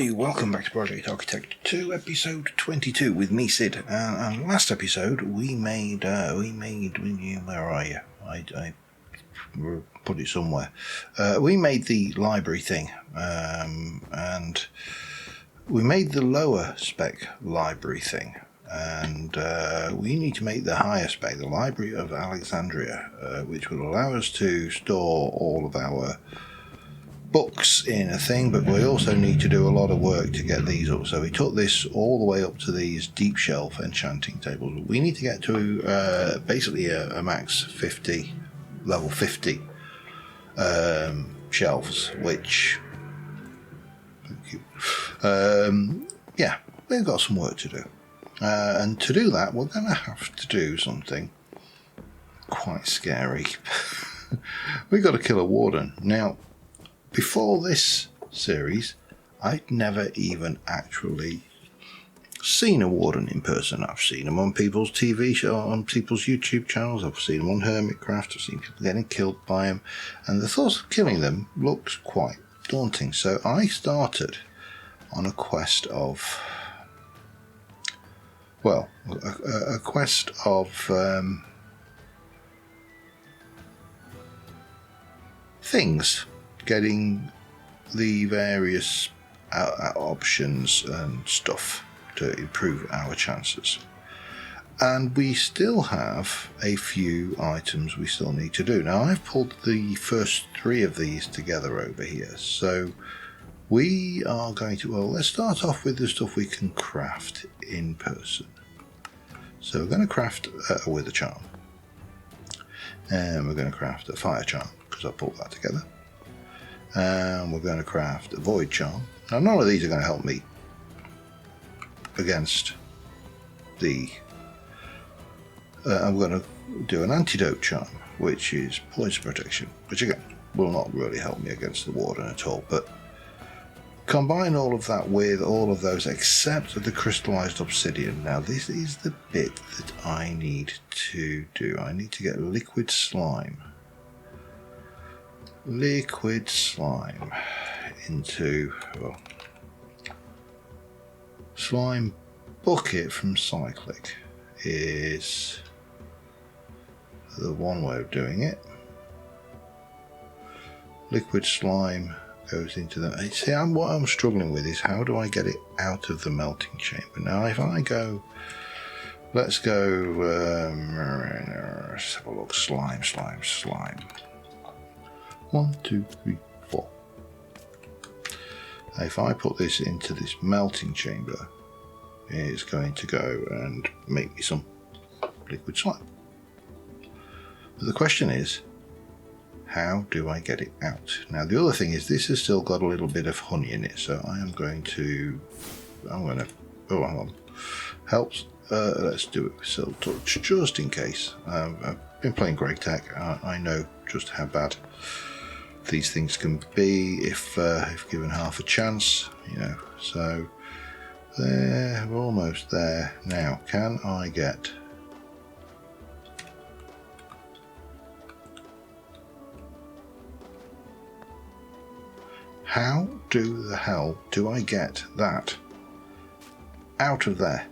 everybody, welcome back to Project Architect 2, episode 22 with me, Sid. And last episode we made, where are you? I put it somewhere. We made the library thing, and we made the lower spec library thing, and we need to make the higher spec, the Library of Alexandria, which will allow us to store all of our books in a thing, but we also need to do a lot of work to get these up. So we took this all the way up to these deep shelf enchanting tables. We need to get to basically a max 50, level 50 shelves, which, thank you. Yeah, we've got some work to do. And to do that, we're going to have to do something quite scary. We've got to kill a warden. Now, before this series, I'd never even actually seen a warden in person. I've seen them on people's TV show, on people's YouTube channels. I've seen them on Hermitcraft. I've seen people getting killed by them, and the thought of killing them looks quite daunting. So I started on a quest of, well, a quest of things. Getting the various options and stuff to improve our chances. And we still have a few items we still need to do. Now, I've pulled the first 3 of these together over here. So we are going to, well, let's start off with the stuff we can craft in person. So we're going to craft a Wither Charm. And we're going to craft a Fire Charm, because I pulled that together. And we're going to craft a Void Charm. Now, none of these are going to help me against the... I'm going to do an Antidote Charm, which is Poison Protection, which again will not really help me against the Warden at all. But combine all of that with all of those except the Crystallized Obsidian. Now, this is the bit that I need to do. I need to get Liquid Slime. Liquid slime into, well, slime bucket from Cyclic is the one way of doing it. Liquid slime goes into the, see, what I'm struggling with is how do I get it out of the melting chamber. Now if I go, let's go, let's have a look, slime. 1, 2, 3, 4. If I put this into this melting chamber, it's going to go and make me some liquid slime. But the question is, how do I get it out? Now the other thing is this has still got a little bit of honey in it, so I am going to, oh hang on, helps, let's do it with Silk Touch, just in case. I've been playing Greg Tech, I know just how bad these things can be if given half a chance, you know. So there, we're almost there. Now, can I get how the hell do I get that out of there?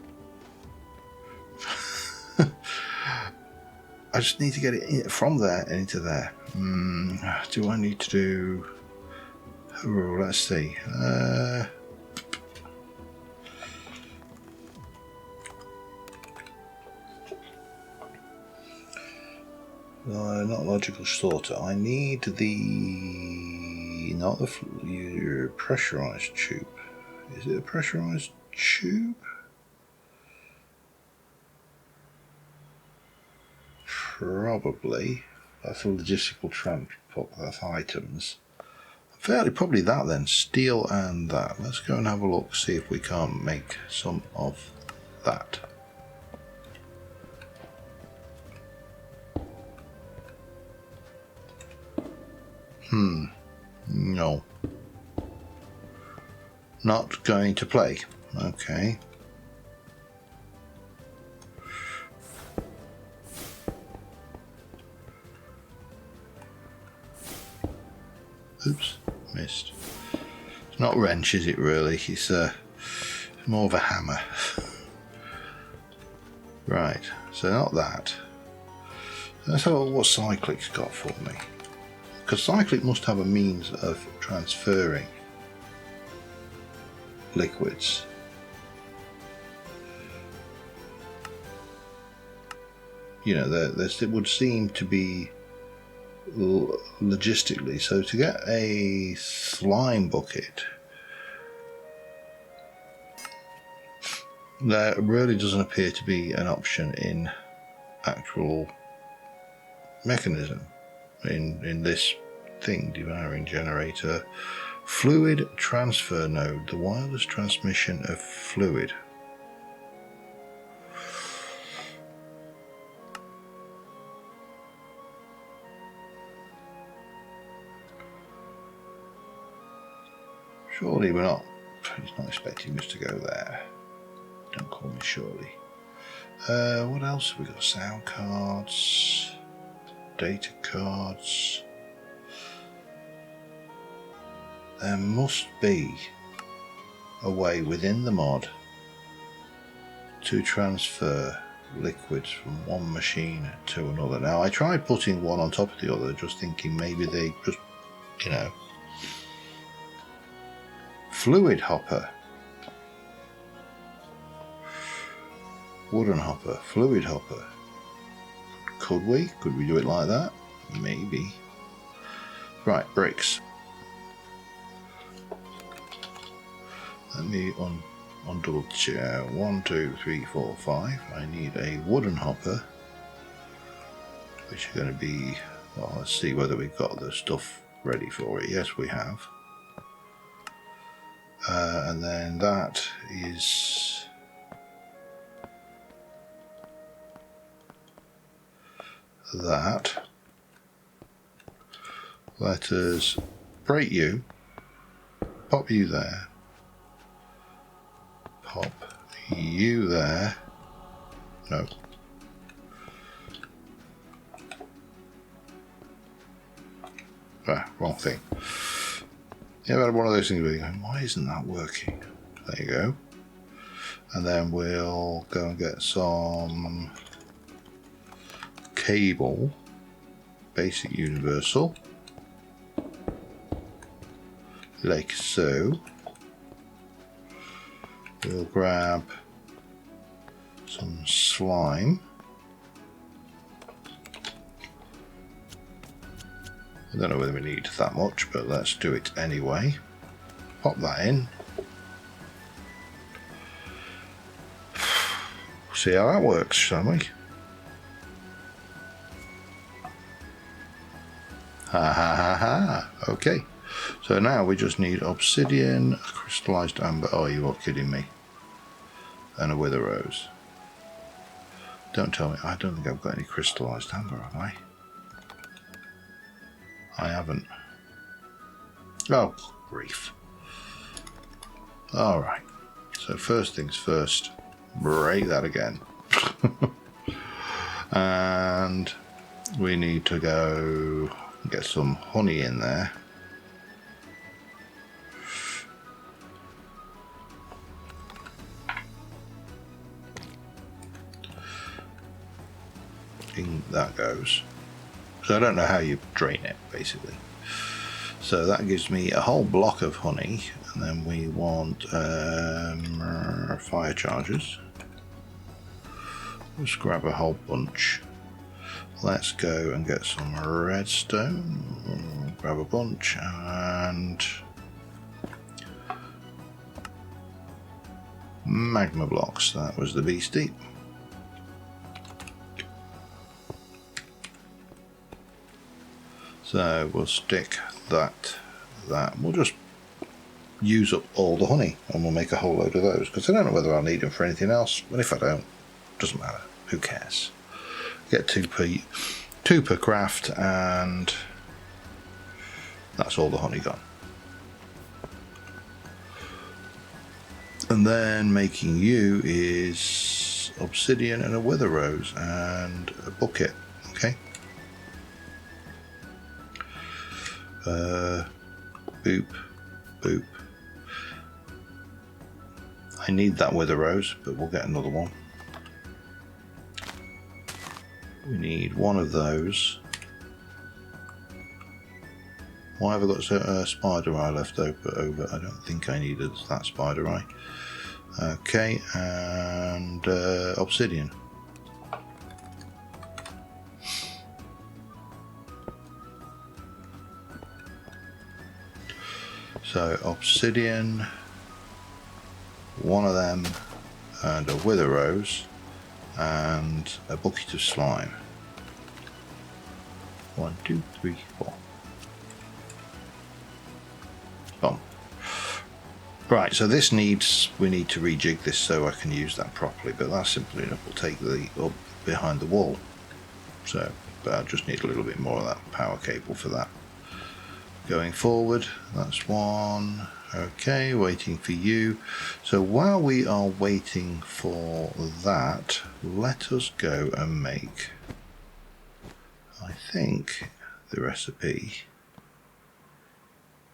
I just need to get it from there and into there. Do I need to do... Oh, let's see. Not logical sorter. I need the... not the pressurized tube. Is it a pressurized tube? Probably. That's a logistical transport, that's items. Fairly probably that then, steel and that. Let's go and have a look, see if we can't make some of that. No. Not going to play. Okay. Oops, missed. Not wrench, is it really? It's more of a hammer. Right, so not that. Let's have a look what Cyclic's got for me. Because Cyclic must have a means of transferring liquids. You know, it would seem to be logistically. So to get a slime bucket, there really doesn't appear to be an option in actual mechanism in this thing. Devouring generator, fluid transfer node, the wireless transmission of fluid. Surely we're not, he's not expecting us to go there. Don't call me Shirley. What else have we got? Sound cards, data cards. There must be a way within the mod to transfer liquids from one machine to another. Now I tried putting one on top of the other, just thinking maybe they just, you know. Fluid hopper. Wooden hopper, fluid hopper. Could we do it like that? Maybe. Right, bricks. Let me double check. 1, 2, 3, 4, 5. I need a wooden hopper, which is going to be, well, let's see whether we've got the stuff ready for it. Yes, we have. And then that is that. Let us break you, pop you there, pop you there. No. Wrong thing. Yeah, I've had one of those things where you're going, why isn't that working? There you go. And then we'll go and get some cable, basic universal, like so. We'll grab some slime. I don't know whether we need that much, but let's do it anyway. Pop that in. See how that works, shall we? Ha ha ha ha. Okay. So now we just need obsidian, crystallized amber. Oh, you are kidding me. And a wither rose. Don't tell me. I don't think I've got any crystallized amber, have I? I haven't. Oh, grief. Alright. So first things first. Break that again. And we need to go get some honey in there. In that goes. So I don't know how you drain it, basically. So that gives me a whole block of honey, and then we want fire charges. Let's grab a whole bunch. Let's go and get some redstone. Grab a bunch and magma blocks. That was the beastie. So we'll stick that. We'll just use up all the honey and we'll make a whole load of those, because I don't know whether I'll need them for anything else, but if I don't, doesn't matter, who cares. Get two per craft, and that's all the honey gone. And then making you is obsidian and a wither rose and a bucket. Okay. Boop, boop, I need that wither rose, but we'll get another one. We need one of those. Why have I got a spider eye left over? I don't think I needed that spider eye. Okay, and obsidian. So obsidian, one of them, and a wither rose, and a bucket of slime. 1, 2, 3, 4. Boom. Right, so this we need to rejig this so I can use that properly, but that's simple enough. We'll take the up behind the wall. So, but I just need a little bit more of that power cable for that. Going forward, that's one. Okay, waiting for you. So while we are waiting for that, let us go and make, I think the recipe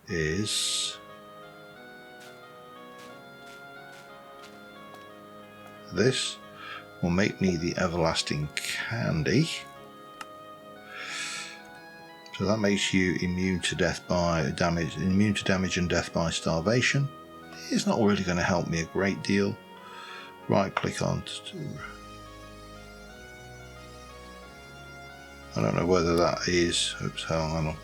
is this. Will make me the everlasting candy. So that makes you immune to damage and death by starvation. It's not really going to help me a great deal. Right click on I don't know whether that is, oops, hang on.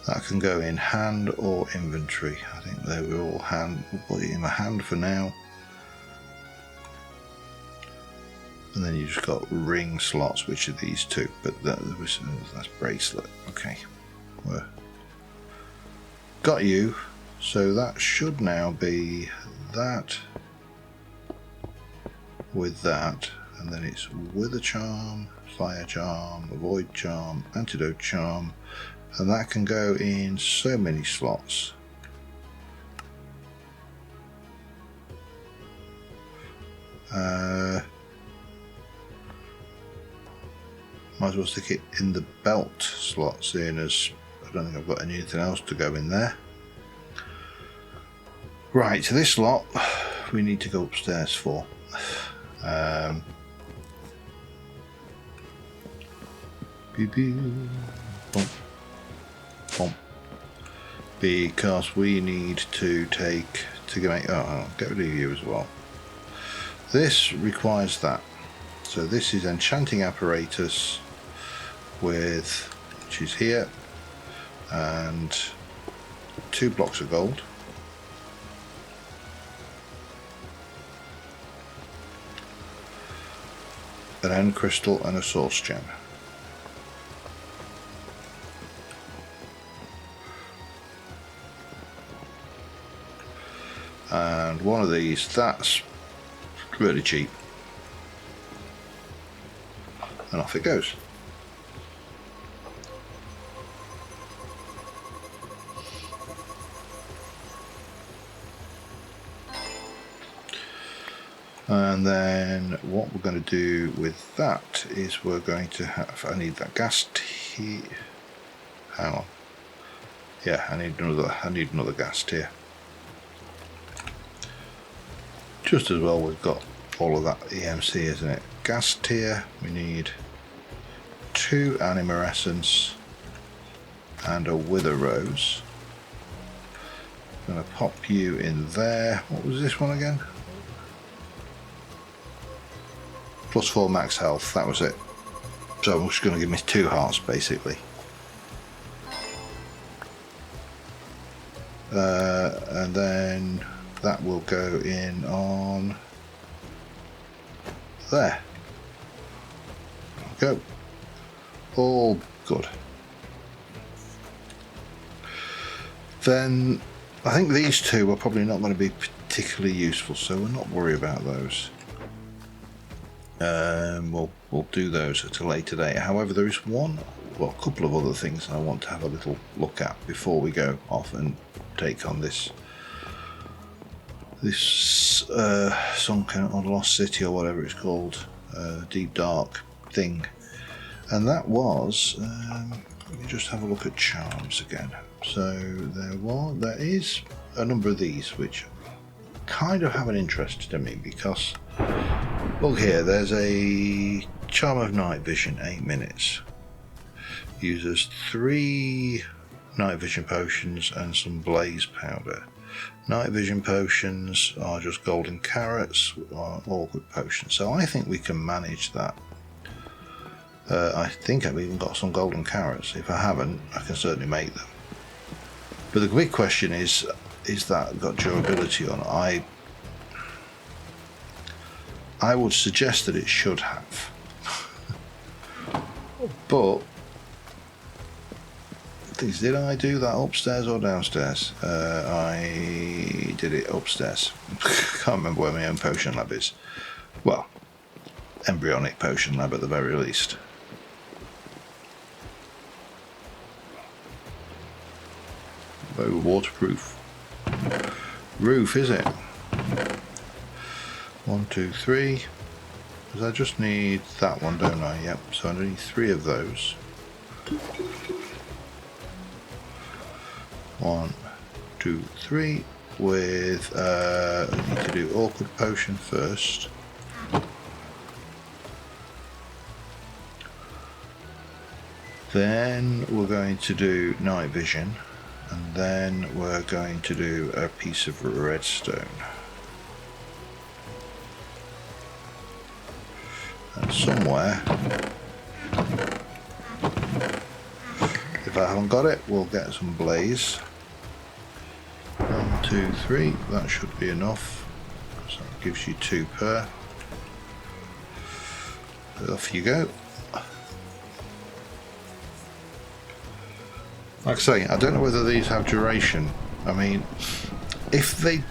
That can go in hand or inventory. I think they were all hand. We'll put it in my hand for now. And then you just got ring slots, which are these two, but that's bracelet. Okay, got you. So that should now be that with that, and then it's wither charm, fire charm, avoid charm, antidote charm, and that can go in so many slots. Might as well stick it in the belt slot, seeing as I don't think I've got anything else to go in there. Right, so this lot we need to go upstairs for. Because we need to get rid of you as well. This requires that. So this is enchanting apparatus which is here, and 2 blocks of gold. An end crystal and a source gem. And one of these, that's really cheap. And off it goes. And then what we're going to do with that is we're going to have, I need that gas tier. Hang on. Yeah, I need another gas tier. Just as well we've got all of that EMC, isn't it? Gas tier, we need 2 anima essence and a wither rose. I'm going to pop you in there. What was this one again? +4 max health, that was it. So I'm just going to give me 2 hearts basically. And then that will go in on there. Go. All good. Then I think these 2 are probably not going to be particularly useful, so we'll not worry about those. We'll do those at a later date. However, there is a couple of other things I want to have a little look at before we go off and take on this sunken or lost city or whatever it's called, deep dark thing. And that was, let me just have a look at charms again. So there is a number of these which kind of have an interest to me because, look here, there's a Charm of Night Vision, 8 minutes. Uses 3 night vision potions and some blaze powder. Night vision potions are just golden carrots, or awkward potions. So I think we can manage that. I think I've even got some golden carrots. If I haven't, I can certainly make them. But the big question is that got durability on it? I would suggest that it should have. But did I do that upstairs or downstairs? I did it upstairs. Can't remember where my own potion lab is. Well, embryonic potion lab at the very least. Oh, waterproof roof, is it? 1, 2, 3. Because I just need that one, don't I? Yep. So I need 3 of those. 1, 2, 3. With I need to do awkward potion first. Then we're going to do night vision, and then we're going to do a piece of redstone. And somewhere, if I haven't got it, we'll get some blaze. 1, 2, 3, that should be enough. So that gives you 2 per. Off you go. Like I say, I don't know whether these have duration. I mean, if they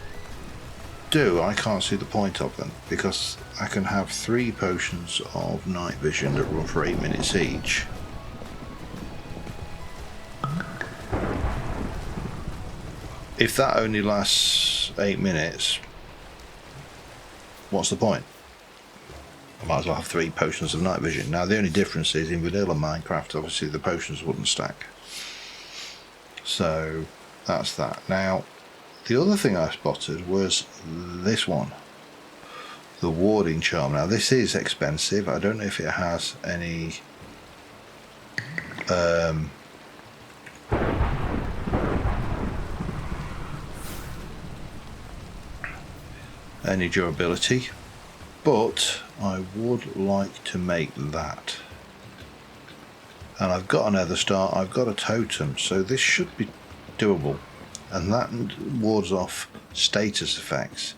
do, I can't see the point of them, because I can have 3 potions of night vision that run for 8 minutes each. If that only lasts 8 minutes, what's the point? I might as well have 3 potions of night vision. Now the only difference is in vanilla Minecraft, obviously the potions wouldn't stack. So that's that. Now the other thing I spotted was this one, the Warding charm. Now this is expensive. I don't know if it has any durability, but I would like to make that. And I've got an nether star, I've got a totem, so this should be doable. And that wards off status effects.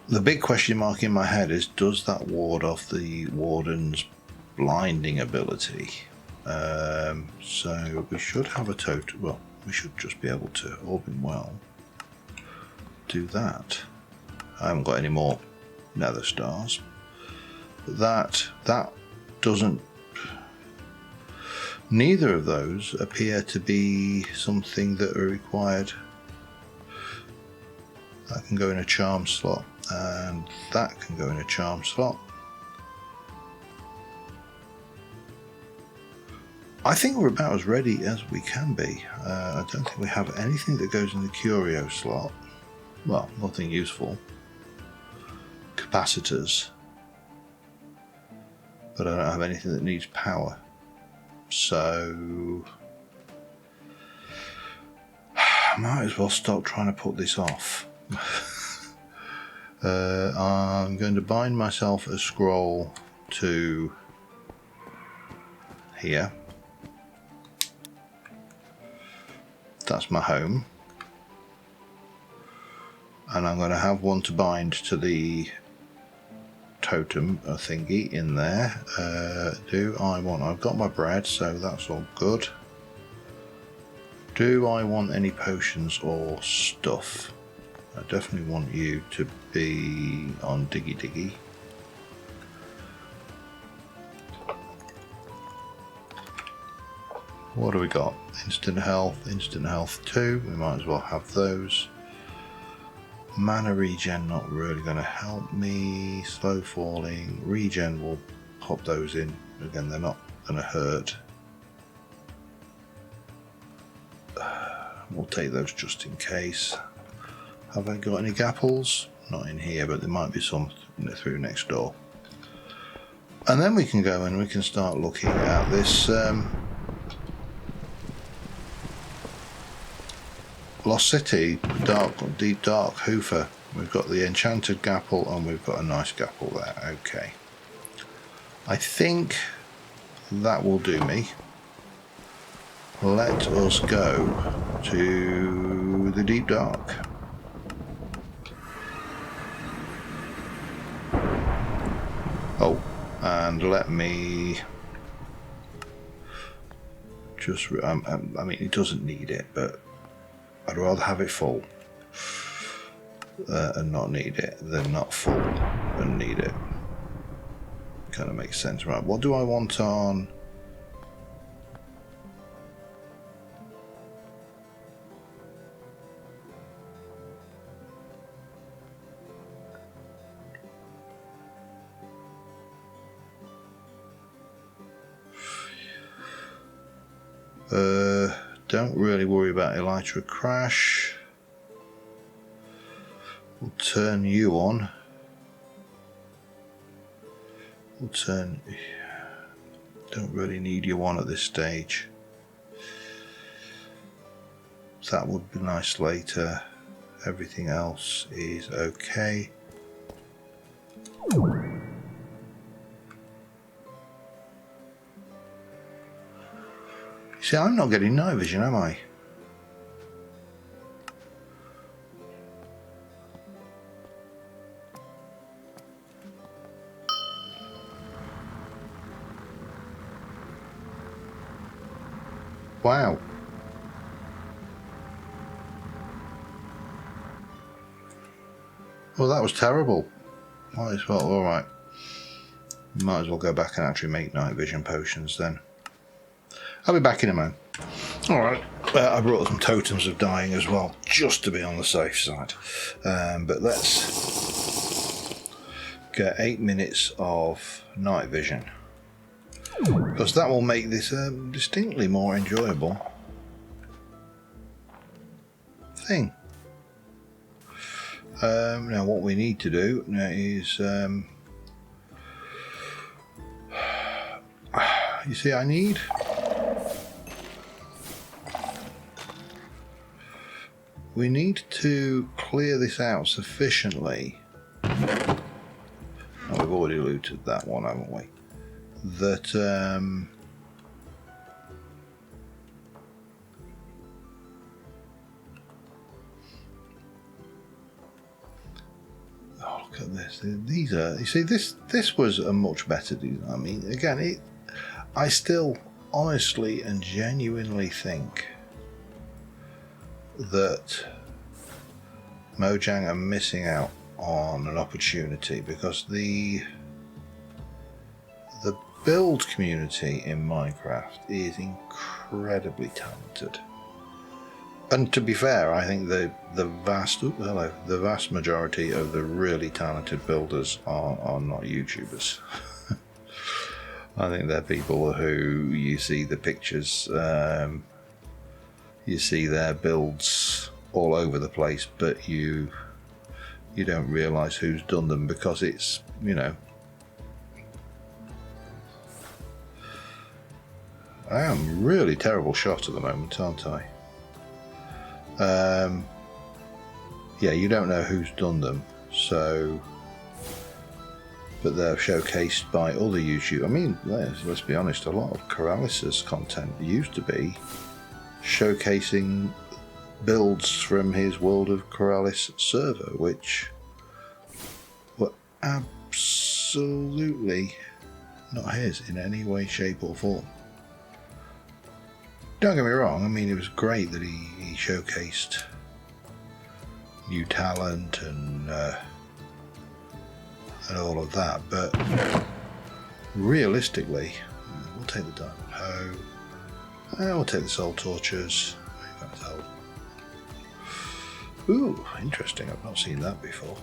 The big question mark in my head is, does that ward off the Warden's blinding ability? So we should have a totem. Well, we should just be able to, all being well, do that. I haven't got any more nether stars, but that doesn't. Neither of those appear to be something that are required. That can go in a charm slot, and that can go in a charm slot. I think we're about as ready as we can be. I don't think we have anything that goes in the curio slot. Well, nothing useful. Capacitors. But I don't have anything that needs power. So I might as well stop trying to put this off. I'm going to bind myself a scroll to here. That's my home. And I'm going to have one to bind to the totem thingy in there. I've got my bread, so that's all good. Do I want any potions or stuff? I definitely want you to be on Diggy Diggy. What do we got? Instant health 2, we might as well have those. Mana regen not really going to help me. Slow falling, regen will pop those in. Again, they're not going to hurt. We'll take those just in case. Have I got any gapples? Not in here, but there might be some through next door. And then we can go and we can start looking at this Lost City, deep dark hoofer. We've got the enchanted gapple and we've got a nice gapple there. Okay. I think that will do me. Let us go to the deep dark. Oh, and let me just, I mean, it doesn't need it, but I'd rather have it full and not need it than not full and need it. Kind of makes sense. Right, what do I want on? Don't really worry about Elytra Crash. We'll turn you on. We'll turn... Don't really need you on at this stage. That would be nice later. Everything else is okay. See, I'm not getting night vision, am I? Wow. Well, that was terrible. Might as well, alright. Might as well go back and actually make night vision potions then. I'll be back in a moment. Alright, I brought some totems of dying as well, just to be on the safe side. But let's get 8 minutes of night vision, because that will make this distinctly more enjoyable thing. Now what we need to do now is, you see, we need to clear this out sufficiently. Oh, we've already looted that one, haven't we? That oh, look at this. These are, you see, this was a much better design. I mean, again, I still honestly and genuinely think that Mojang are missing out on an opportunity, because the build community in Minecraft is incredibly talented. And to be fair, I think the vast majority of the really talented builders are not YouTubers. I think they're people who you see the pictures, you see their builds all over the place, but you don't realise who's done them, because it's, you know, I am really terrible shot at the moment, aren't I? Yeah, you don't know who's done them, so, but they're showcased by other YouTube. I mean, let's be honest, a lot of Corralis's content used to be showcasing builds from his World of Corralis server, which were absolutely not his in any way, shape or form. Don't get me wrong, I mean, it was great that he showcased new talent and all of that, but realistically, we'll take the diamond hoe. We'll take the soul torches. Ooh, interesting. I've not seen that before.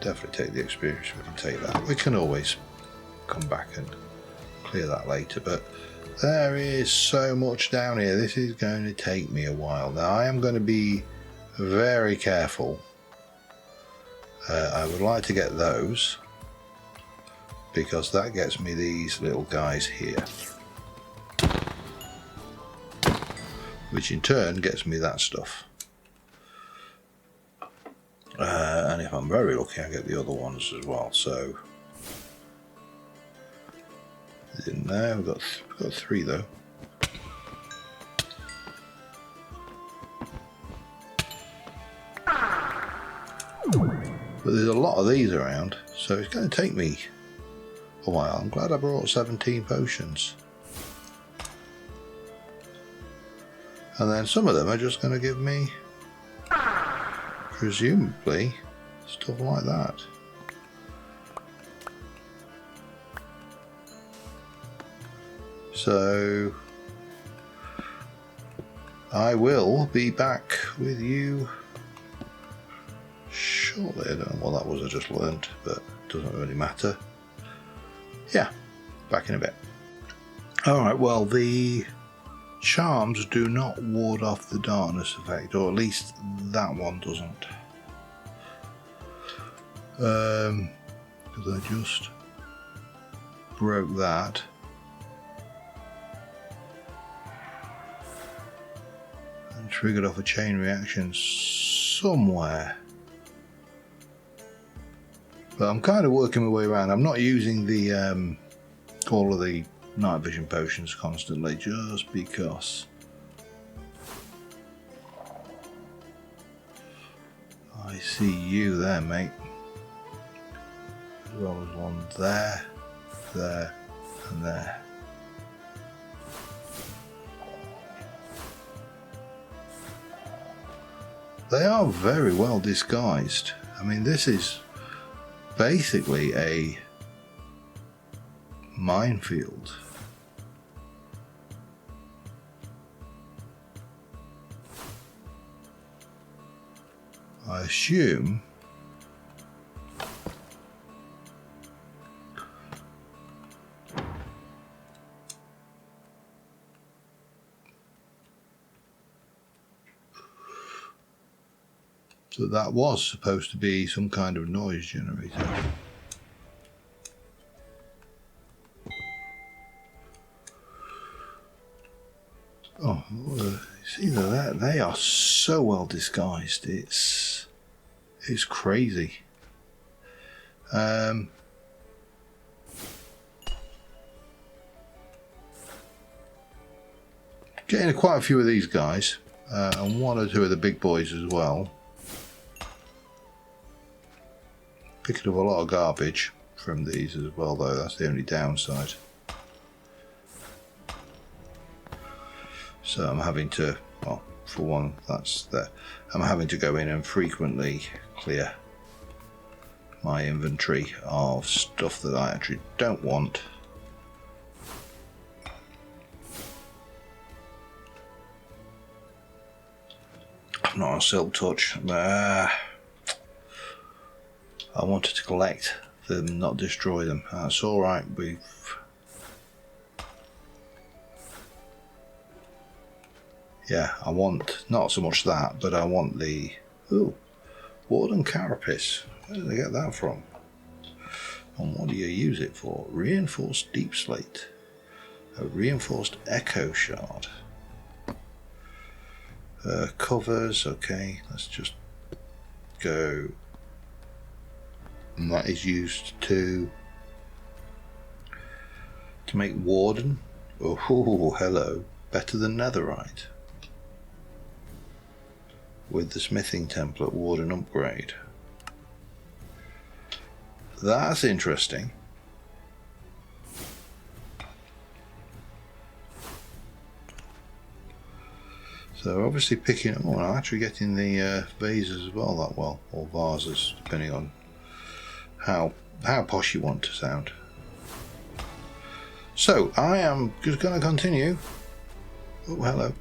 Definitely take the experience. We can take that. We can always come back and clear that later. But There is so much down here. This is going to take me a while. Now I am going to be very careful. I would like to get those, because that gets me these little guys here, which in turn gets me that stuff. And if I'm very lucky, I get the other ones as well. So in there we've got 3 though. But there's a lot of these around, so it's going to take me a while. I'm glad I brought 17 potions. And then some of them are just going to give me, presumably, stuff like that. So I will be back with you shortly. I don't know what that was I just learned, but it doesn't really matter. Yeah, back in a bit. Alright, well, the charms do not ward off the darkness effect, or at least that one doesn't. Because I just broke that. And triggered off a chain reaction somewhere. But I'm kind of working my way around. I'm not using the all of the night vision potions constantly, just because I see you there, mate. As well as one there, there, and there. They are very well disguised. I mean, this is basically a minefield. I assume that was supposed to be some kind of noise generator. Oh, see that? They are so well disguised. It's crazy. Getting quite a few of these guys, and 1 or 2 of the big boys as well. Picking up a lot of garbage from these as well, though. That's the only downside. So I'm having to, well, for one, that's there. I'm having to go in and frequently clear my inventory of stuff that I actually don't want. I'm not on Silk Touch. I wanted to collect them, not destroy them. That's alright. Yeah, I want not so much that, but I want the Warden carapace. Where did I get that from? And what do you use it for? Reinforced deep slate. A reinforced echo shard. Covers, okay, let's just go. And that is used to make Warden. Oh, hello. Better than Netherite. With the smithing template Warden upgrade. That's interesting. So obviously picking up, I'm actually getting the vases as well that well, or vases, depending on how posh you want to sound. So I am just going to continue. Oh, hello.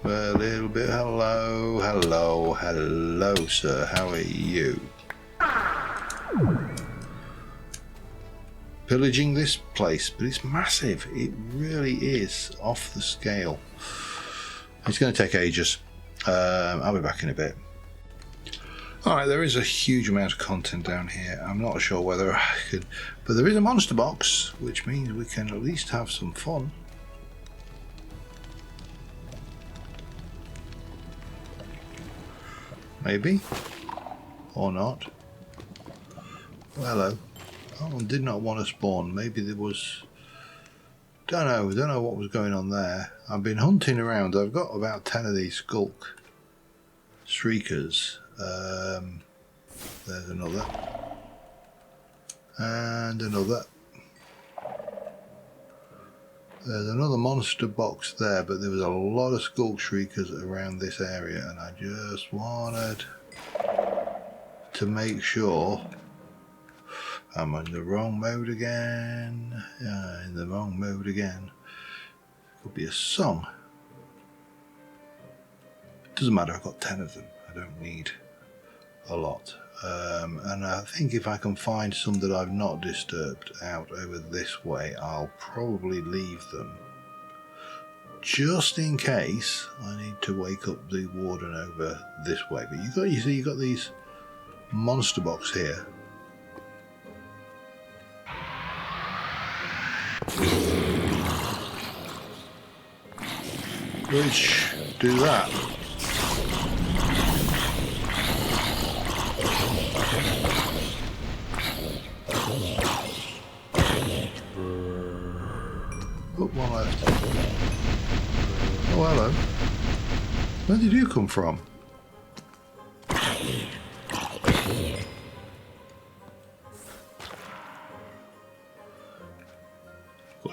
A little bit. Hello, hello, hello, sir. How are you? pillaging this place, but it's massive. It really is off the scale. It's going to take ages. I'll be back in a bit. Alright, there is a huge amount of content down here. I'm not sure whether I could, but there is a monster box, which means we can at least have some fun. Maybe, or not. Well, hello. That one did not want to spawn. Maybe there was... Don't know what was going on there. I've been hunting around. I've got about 10 of these skulk shriekers. There's another. And another. There's another monster box there, but there was a lot of skulk shriekers around this area, and I just wanted to make sure... I'm in the wrong mode again. In the wrong mode again. Could be a song. Doesn't matter, I've got 10 of them. I don't need a lot. And I think if I can find some that I've not disturbed out over this way, I'll probably leave them. Just in case I need to wake up the Warden over this way. But you got these monster box here. Which do that. Oh, one left. Oh, hello. Where did you come from?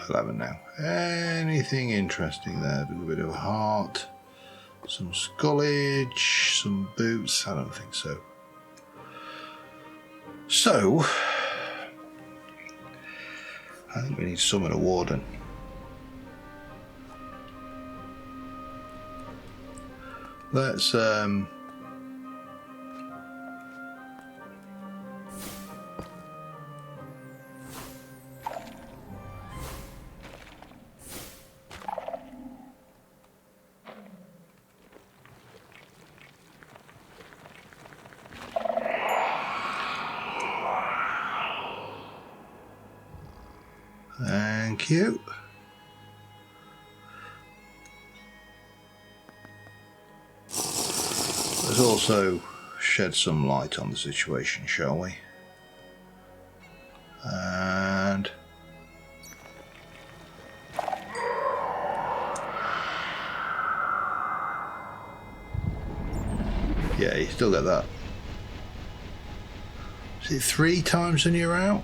11 now. Anything interesting there? A bit of a heart, some skullage, some boots. I don't think so. So, I think we need to summon a Warden. Let's thank you. Let's also shed some light on the situation, shall we? And yeah, you still get that. Is it 3 times and you're out?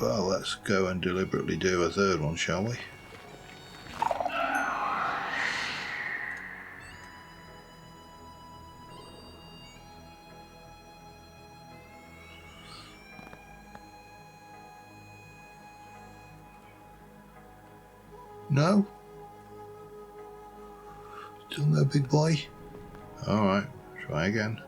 Well, let's go and deliberately do a third one, shall we? No? Still no big boy? Alright, try again.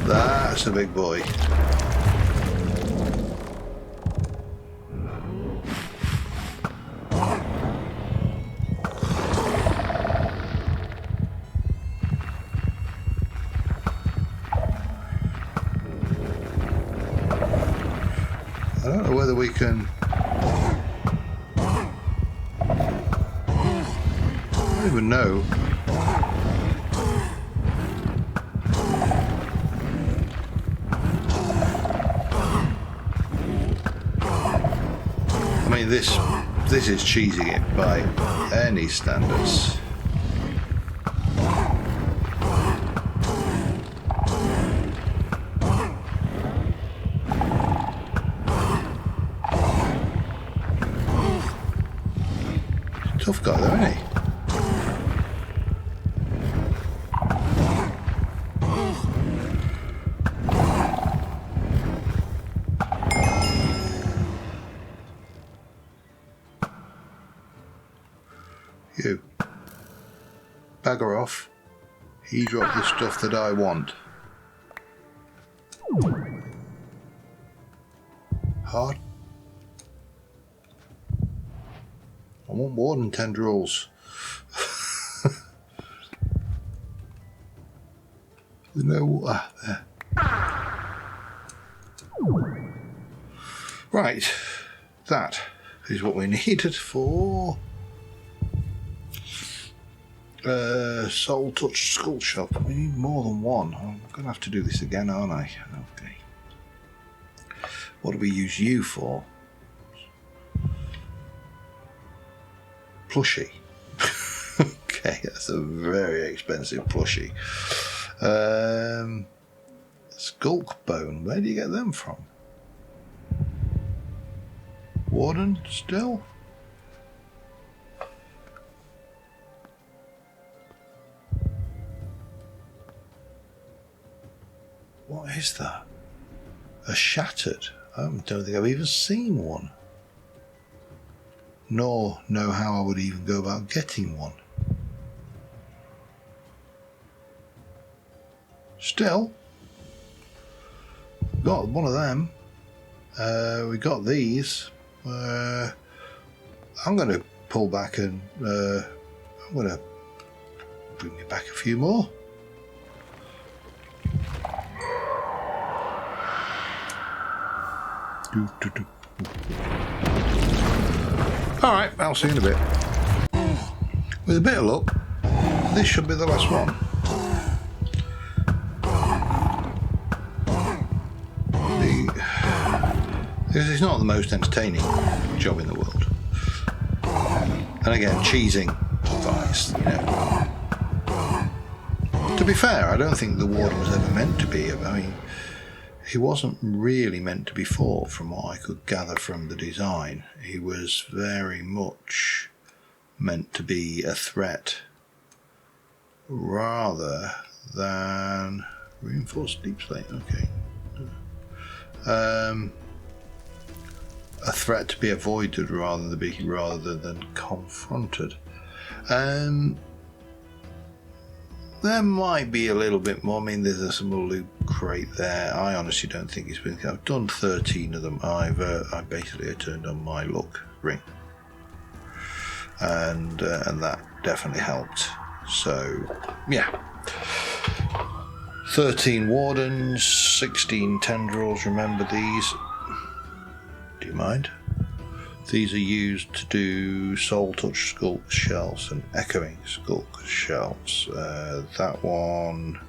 That's a big boy. I don't know whether we can... I don't even know. I mean, this is cheesing it by any standards. Tough guy though, isn't he? You. Bugger off. He dropped the stuff that I want. Hard. I want Warden tendrils. There's no water there. Right. That is what we needed for Soul Touch Skull Shop. We need more than one. I'm going to have to do this again, aren't I? Okay. What do we use you for? Plushie. Okay, that's a very expensive plushie. Skulk bone. Where do you get them from? Warden still? What is that? A shattered? I don't think I've even seen one. Nor know how I would even go about getting one. Still, got one of them. We got these. I'm going to pull back and I'm going to bring me back a few more. Alright, I'll see you in a bit. With a bit of luck, this should be the last one. Because it's not the most entertaining job in the world. And again, cheesing advice, you know. To be fair, I don't think the Warden was ever meant to be. I mean, he wasn't really meant to be fought, from what I could gather from the design. He was very much meant to be a threat rather than reinforced deep slate. Okay. A threat to be avoided rather than confronted. There might be a little bit more. I mean, there's a small loot crate there. I honestly don't think it's been. I've done 13 of them. I basically turned on my luck ring, and that definitely helped. So yeah, 13 wardens, 16 tendrils. Remember these? Do you mind? These are used to do Soul Touch Skulk Shells and Echoing Skulk Shells. That one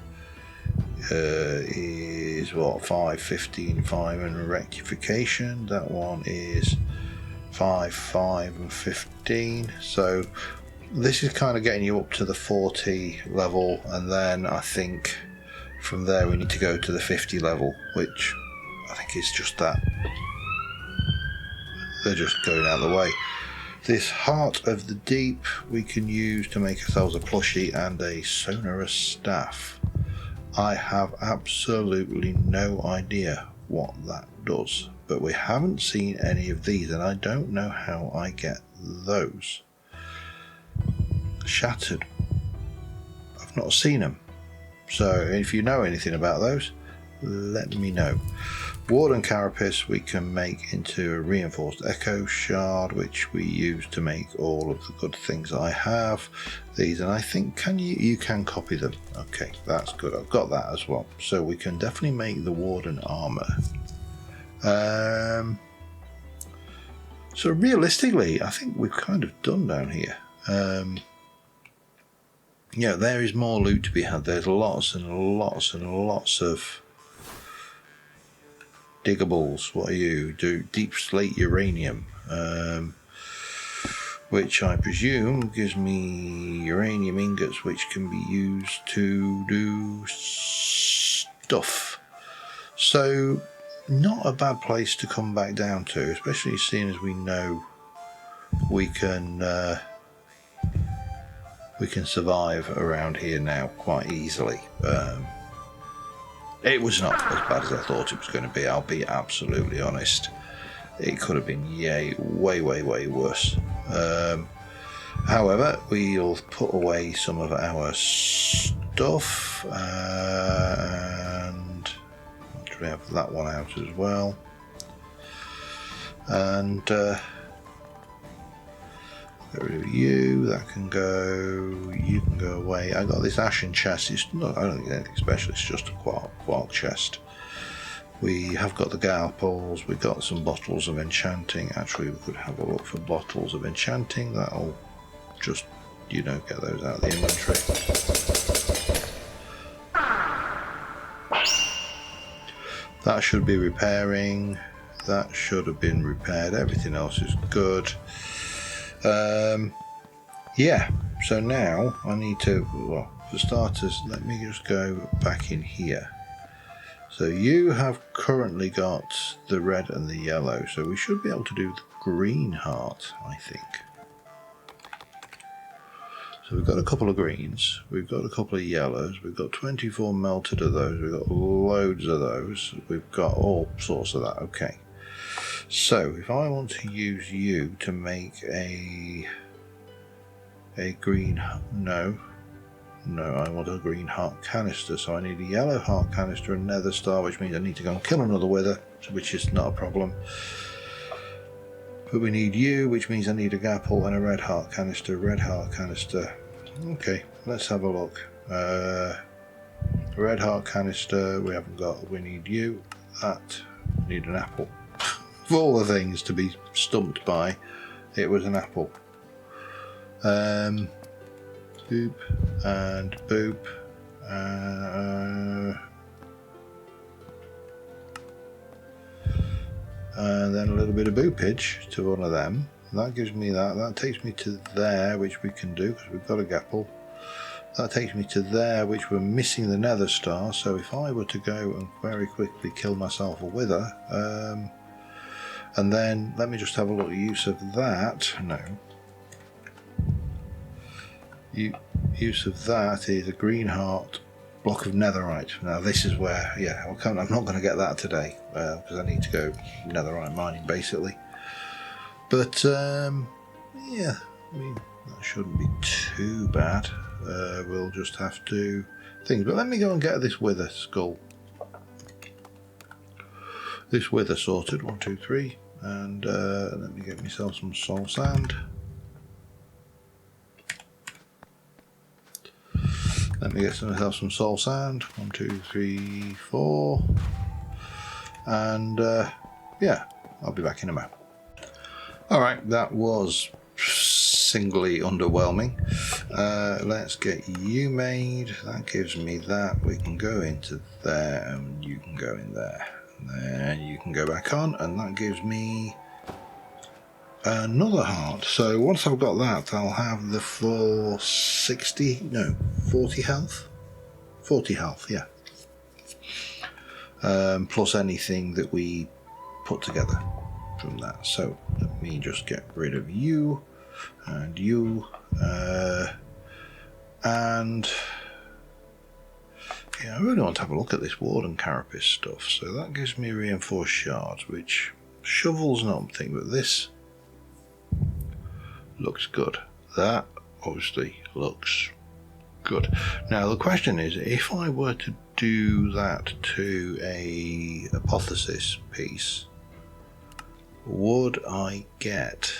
is what, 5, 15, 5 and Rectification. That one is 5, 5 and 15. So this is kind of getting you up to the 40 level, and then I think from there we need to go to the 50 level, which I think is just that. They're just going out of the way. This Heart of the Deep we can use to make ourselves a plushie and a sonorous staff. I have absolutely no idea what that does, but we haven't seen any of these, and I don't know how I get those. Shattered. I've not seen them. So if you know anything about those, let me know. Warden Carapace we can make into a reinforced echo shard, which we use to make all of the good things I have. These, and I think you can copy them. Okay, that's good. I've got that as well. So we can definitely make the Warden armor. So realistically, I think we've kind of done down here. Yeah, there is more loot to be had. There's lots and lots and lots of diggables. What are you? Do deep slate uranium, which I presume gives me uranium ingots, which can be used to do stuff. So not a bad place to come back down to, especially seeing as we know we can survive around here now quite easily. It was not as bad as I thought it was going to be, I'll be absolutely honest. It could have been way worse. However, we'll put away some of our stuff, and actually have that one out as well. And get rid of you. That can go. You can go away. I got this ashen chest. It's not. I don't think anything special. It's just a quark chest. We have got the galpals. We've got some bottles of enchanting. Actually, we could have a look for bottles of enchanting. That'll just, you know, get those out of the inventory. That should be repairing. That should have been repaired. Everything else is good. Yeah, so now I need to, well, for starters, let me just go back in here. So you have currently got the red and the yellow, so we should be able to do the green heart, I think. So we've got a couple of greens, we've got a couple of yellows, we've got 24 melted of those, we've got loads of those, we've got all sorts of that. Okay. So if I want to use you to make a green, no, I want a green heart canister, so I need a yellow heart canister and nether star, which means I need to go and kill another wither, which is not a problem. But we need you, which means I need a gapple and a red heart canister. Okay, let's have a look. Red heart canister, we haven't got. We need you. That, we need an apple. Of all the things to be stumped by, it was an apple. Boop and boop. And then a little bit of boopage to one of them. That gives me that. That takes me to there, which we can do because we've got a gapple. That takes me to there, which we're missing the nether star. So if I were to go and very quickly kill myself a wither, and then let me just have a look at use of that. No. Use of that is a green heart block of netherite. Now this is where, yeah, I'm not going to get that today because I need to go netherite mining basically. But yeah, I mean that shouldn't be too bad. We'll just have to things. But let me go and get this wither skull. This wither sorted. 1, 2, 3, and let me get myself some soul sand. Let me get myself some soul sand. 1, 2, 3, 4. And yeah, I'll be back in a moment. Alright, that was singly underwhelming. Let's get you made. That gives me that. We can go into there and you can go in there. And then you can go back on, and that gives me another heart. So once I've got that, I'll have the full 40 health. 40 health, yeah. Plus anything that we put together from that. So let me just get rid of you and you, and yeah, I really want to have a look at this Warden carapace stuff. So that gives me reinforced shards, which shovel's not a thing, but this looks good. That obviously looks good. Now the question is, if I were to do that to a apotheosis piece, would I get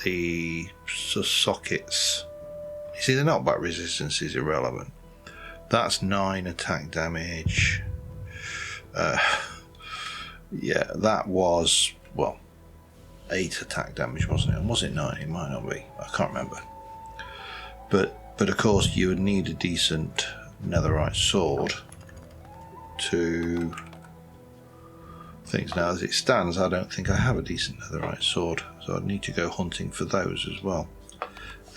the sockets? You see, they're not, but resistance is irrelevant. That's 9 attack damage. Yeah, that was, well, 8 attack damage, wasn't it? And was it 9? It might not be. I can't remember. But of course, you would need a decent netherite sword to things. Now, as it stands, I don't think I have a decent netherite sword, so I'd need to go hunting for those as well.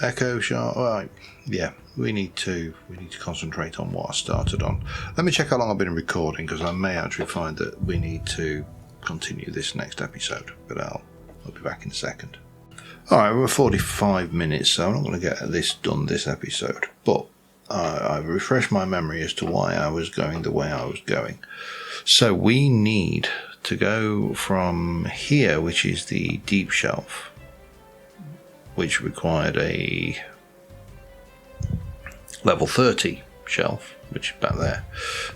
Echo shard. Right, yeah, we need to concentrate on what I started on. Let me check how long I've been recording, because I may actually find that we need to continue this next episode, but I'll be back in a second. Alright, we're 45 minutes, so I'm not going to get this done this episode, but I've refreshed my memory as to why I was going the way I was going. So we need to go from here, which is the deep shelf, which required a level 30 shelf, which is back there.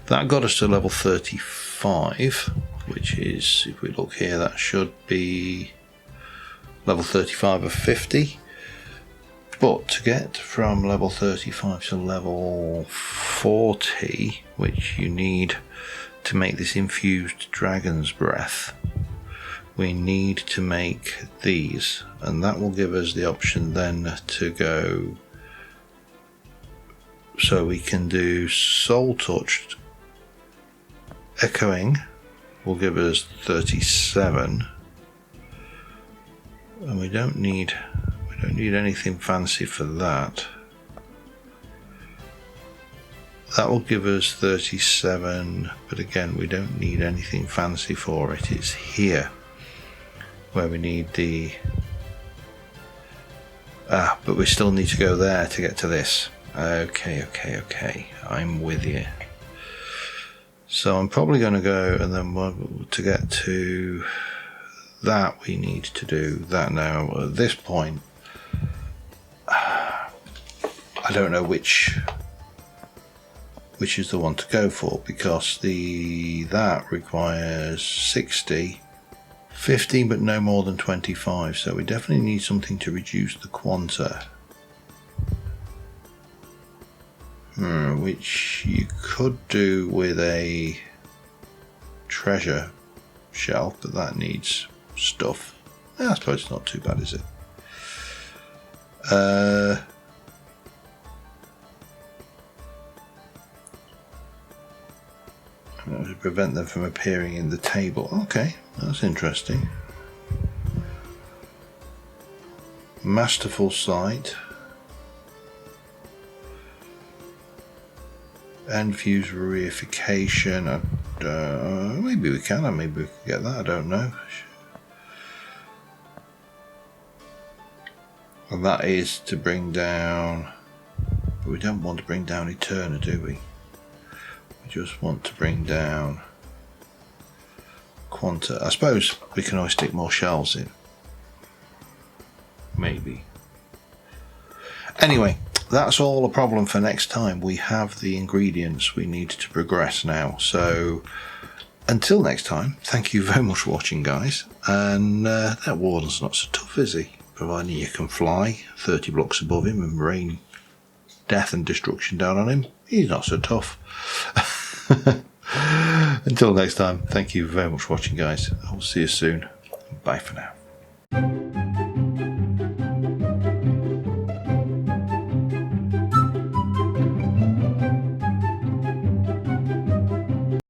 That got us to level 35, which is, if we look here, that should be level 35 of 50. But to get from level 35 to level 40, which you need to make this infused dragon's breath, we need to make these, and that will give us the option then to go, so we can do soul touched echoing will give us 37, and we don't need anything fancy for that. That will give us 37, but again, we don't need anything fancy for it. It's here where we need the... but we still need to go there to get to this. Okay, I'm with you. So I'm probably going to go, and then to get to that, we need to do that now. At this point, I don't know which is the one to go for, because that requires 60, 15, but no more than 25. So we definitely need something to reduce the quanta. Which you could do with a treasure shelf, but that needs stuff. I suppose it's not too bad, is it? To prevent them from appearing in the table. Okay, that's interesting. Masterful sight. Infuse reification. Maybe we can, or maybe we can get that, I don't know. And that is to bring down, but we don't want to bring down Eterna, do we? We just want to bring down Quanta. I suppose we can always stick more shells in. Maybe. Anyway, that's all a problem for next time. We have the ingredients we need to progress now. So until next time, thank you very much for watching, guys. And that Warden's not so tough, is he? Providing you can fly 30 blocks above him and rain death and destruction down on him, he's not so tough. Until next time, thank you very much for watching, guys. I will see you soon. Bye for now.